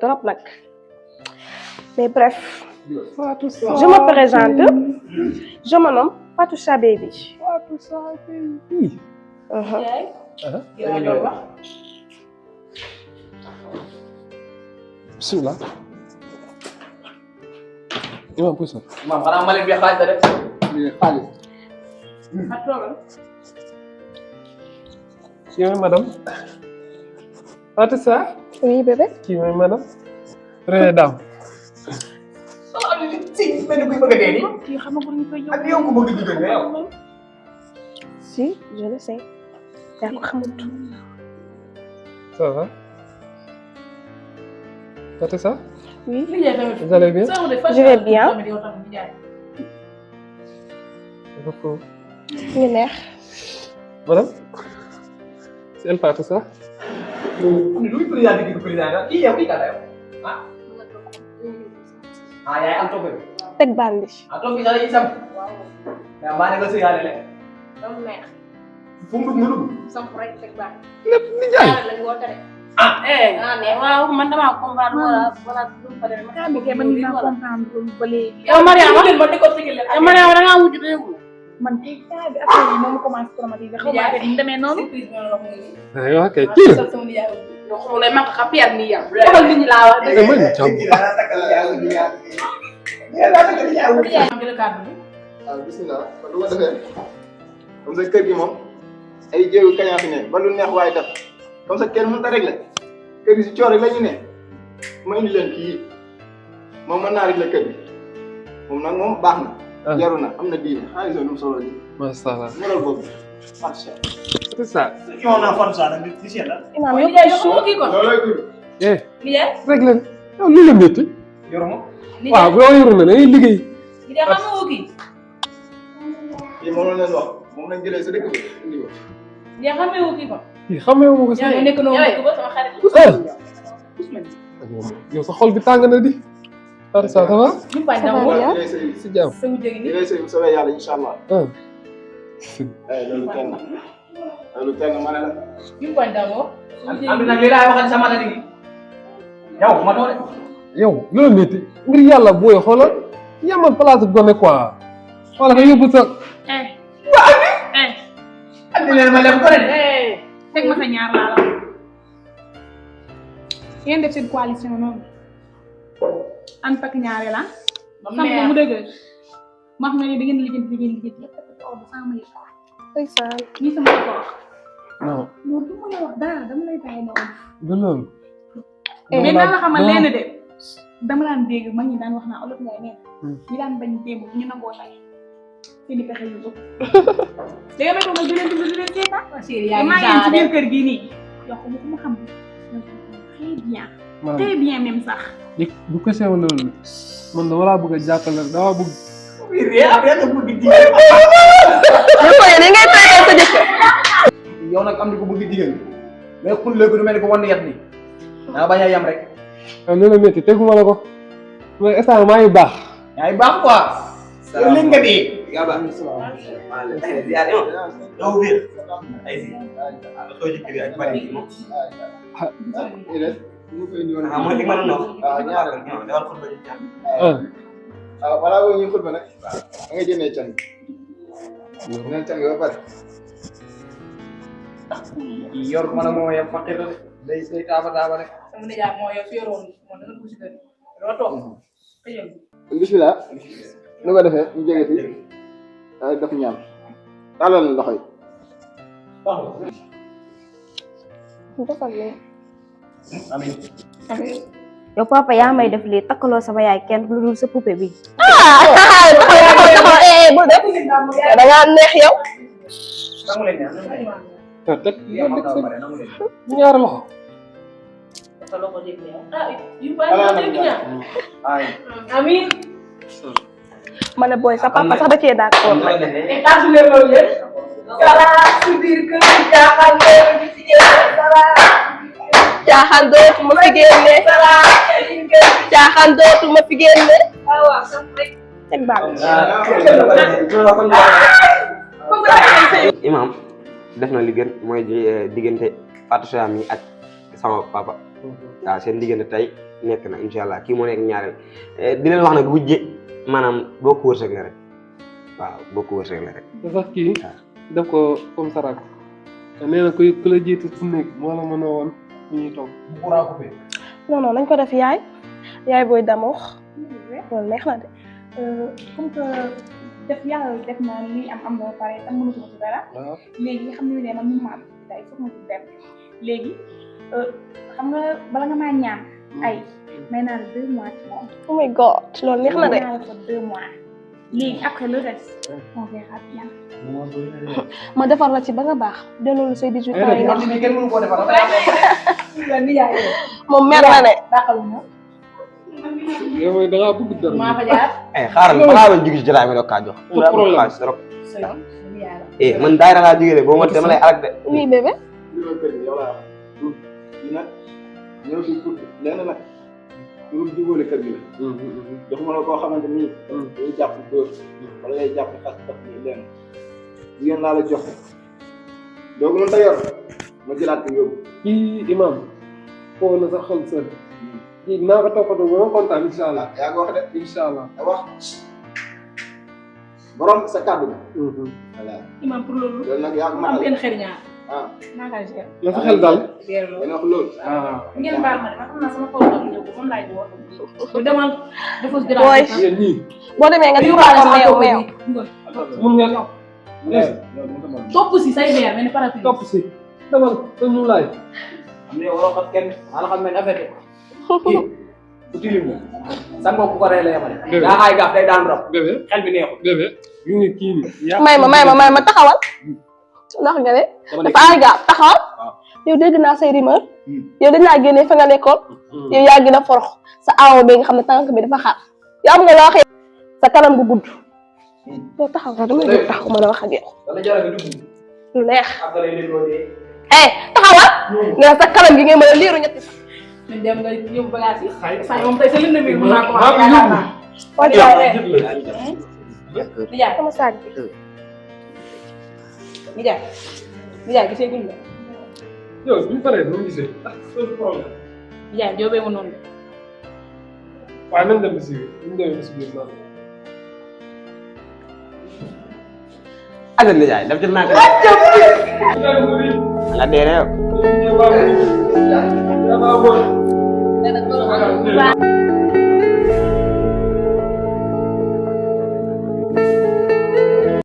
trop nag mais bref je me Je présente je me nomme Fatou Baby. Fatou Baby. Bismillah. Imam pusa. Imam xanaa mbalit bi xaalis la def. Lii xaalis. Kii mooy madame. Fatou Sa. Oui bébé. Kii mooy madame. Reine Dame. Si mel ni kuy bëgg a dee nii. kii xam nga ñu koy ak yow ku bëgg jigéen nga yow. si je le sais yaa ko xamut. Ça va? Fatou Sa. oui Vous allez bien? je vais bien. Beaucoup. ñu neex. Madame. C'est elle Fatou Sa. Luy président di président kii yow kii kan la yow ah. Ah yaay am toog bi. teg bandi. Ah toog bi sax dañuy sam. mais maa ne nga sëyaale le. fu mu dugg nga dugg. Lépp ni jaay. Ah waaw man damaa comprendre wala du fa dem. yow Mariama ma di ko sigil leen. yow Mariama da ngaa wujj te yëgul. man kay saa bi affaire yi moom commencé traumatiser xaw ma ni demee noonu. Aywa kay kii la. yow xamul lay maq xa Pierre nii yow. waxal nit ñi laa wax de. Dama ñu jàmm. waaw bisimilah kon lu ma defee comme ça kër gi moom ay jéegu kañaa fi ne ba lu neex waaye def comme ça kenn mënut a réglé kër gi si coono rek la ñu ne ma indi leen kii moom mën naa réglé kër gi moom nag moom baax na. yaru na am na diine xaalis lu mu solo nii. Macha Allah. mënal boobu macha allah. Fatou Sa. yow naa Fatou Sa nag di seet la. imaam mooy yëpp liggéey yow kii ko. loolooy tur. Rek leen. Yow lii la métti. yoruma. Waaw bu yow yorul na da ngay liggéey. liggéey xam nga kii. kii moom la leen wax moom lañ jëlee sa dëkk bi indi ko. liggéey xam nga kii ko. Kii xamee wu ma ko sax. yow nekk noonu dëkk ba sama xarit. Yow sa xol bi tàng na di. Fatou Sa ça va? ñu bañ na Ça va woo. bien. di lay sëy Si jàmm. sa wujj gi di nii. lay sëy bu soobee yàlla incha allah. loolu kenn ma ne la. ñu bañ na woo. am na nag lii laay waxal sama la léegi. yow ma doole. Yow loolu métti ngir yàlla booy xoolal yamal place gone quoi. Wala nga yóbbu sa. andi leen ma lem ko de. teg ma sa ñaar laa la. ngeen def seen coalition noonu. an tak ñaare la. xam nga mu dëgg. ma xam ne da ngeen lijjanti yëpp ba sama yëg ko. ndeysaan. nii sama ko wax. Non loolu du ma la wax dara dama lay bàyyi noonu. du loolu. mais naa la xamal leen de dama daan dégg mag ñi daan wax naa olof ngay neen ñi daan bañ démb ñu nangoo tay seeni pexe yu bëgg da nga may ko nga di leen dugg di leen seetaan maa ngi ci biir kër gii nii yow ko mu xam très bien même sax du kese wala loolu man dama laa bëgg a jàppale dama bëgg. oui réer après nga bëgg jigéen. yow koy ni ngay traité sa jëkkër. yow nag am na ko bëgg jigéen mais xul léegi du mel ni ko wan yat ni naa bañ a yem rek. waaw loolu la métti teguma la ko mais instant maa ngi baax. yaa ngi baax quoi. yow léegi nga dee. yaa baax. yow wér. ay si. soo jëkkër ak bari yi moom. ñu koy indi woon. mooy li ma la wax. waaw ñaareel. defal xutba ji jàmm. waaw balaa boobu ñuy xutba nag. da ngay jëndee can. dinañ can nga ba pare. yor man a moo yem faqir la de. day taaba rek. sama nijaay moo yow su yoroon moo dana dugg si kër doo toog xëyal. bismillah. nu ko defee ñu jege si. daal def ñaan. tàllal na loxo yi. defal nii. amiin. yow papa yaa may def lii takkaloo sama yaay kenn lu dul sa poupée bi. bul def da ngaa neex yow. nangu leen ñaan nangu leen ñaan. teg yaa ma gaaw a bare nangu leen. ñaari loxo. sa loxo dégg nga yu bàyyi ma dégg ñaan. amiin. ma ne booy sa papa sax da cee d'accord. taasu leen loolu yëpp. salaam si biir kër gi jaaxal loolu di ci caaxaan dootuma fi génne. caaxaan dootuma fi génne. teg baax. Imam def na li gën mooy diggante Fatou Sa mi ak sama papa waaw seen diggante tey nekk na incha allah kii moo nekk ñaareel di leen wax nag wujje maanaam bokk wërsëg la rek waaw bokk wërsëg la rek. dafa kii def ko comme sarak nee na ku la jiitu fu nekk moo la mën a woon ñu ñuy toog. bu courant coupé. non non nañ ko def yaay booy damoo loolu neex na de. comme que def na lii am na ba pare tam mënatuma ci dara. waaw léegi nga xam ne man mënuma am tey foog ma ci dem léegi xam nga bala nga maa ñaan ay may naa la 2 mois ci moom. oh my god loolu neex na de. may naa la ko 2 mois léegi après le reste on verra bien. ma defar la ci ba nga baax delloo la say 18 ans yi xam ni kenn mënu koo defar. moom mer na ne. yow da ngaa bëgg dara. maa fa jaar. xaaral balaa ma jóge ci jotaay mi doog kaa jox. xaalis trop. man daayira laa jógee de boo ma dama lay alak de. oui bébé. li kër gi yow laa lii nag ñëw fi pour lenn nag pour jubóole kër gi la. joxuma la koo xamante ni. day jàpp dóor wala day jàpp xas tax ni lenn jigéen laa la jox doo ko mën a yor ma jëlaat ko yóbbu. kii imam foo na sa xol sën kii naa ko toppatoo ba ma kontaan incha allah. yaa ngi wax de incha allah. wax borom sa kàddu gi. voilà imam pour loolu. loolu nag yaa ko am mën benn xel ñaar. ah maa ngi gérer. na sa xel daal. gérer loolu. dina wax loolu. ngeen baal ma de man xam naa sama kaw doon ñëw ko moom laay woo. bu demal dafa si Boy. yéen ñii. boo demee nga defal ko meew. mun ngeen. topp si say verre mel ni parapluie. topp si demal te ñu laay. am na yow waroo xam kenn maa la xam ne affaire de kii ku tilim la sa mbokk bu ko rey la yemale. Bébé. daa xaay gaaf day daan rab bébé xel bi neexul. bébé yu ngi kii nii. may ma taxawal. ndax nga ne dafa ay gaaf taxawal. yow dégg naa say rumeur. yow dañ laa génnee fa nga nekkoon. yow yaa gën a forox sa aawo bi nga xam ne tànk bi dafa xaar. yow am nga loo waxee sa kanam gu gudd. yow taxaw nga dama jóg taxaw mën a wax ak yow. dana jaral nga dugg. lu neex. après day dégloo dee. taxawal. nga sa kanam gi ngay mën a liiru ñetti sax. ñu dem nga yóbbu bagage yi. saa moom tey sa lënd bi mën naa ko maa ngi yóbbu. Nijaay sama saag bi. nijaay gisee guñ la. yow bu ñu paree dama gisee. loolu problème. nijaay joobee ma noonu. waaye nañ dem si biir ñu demee si biir naan. Aja nijaay daf jël naa ko. la dee yow. yaa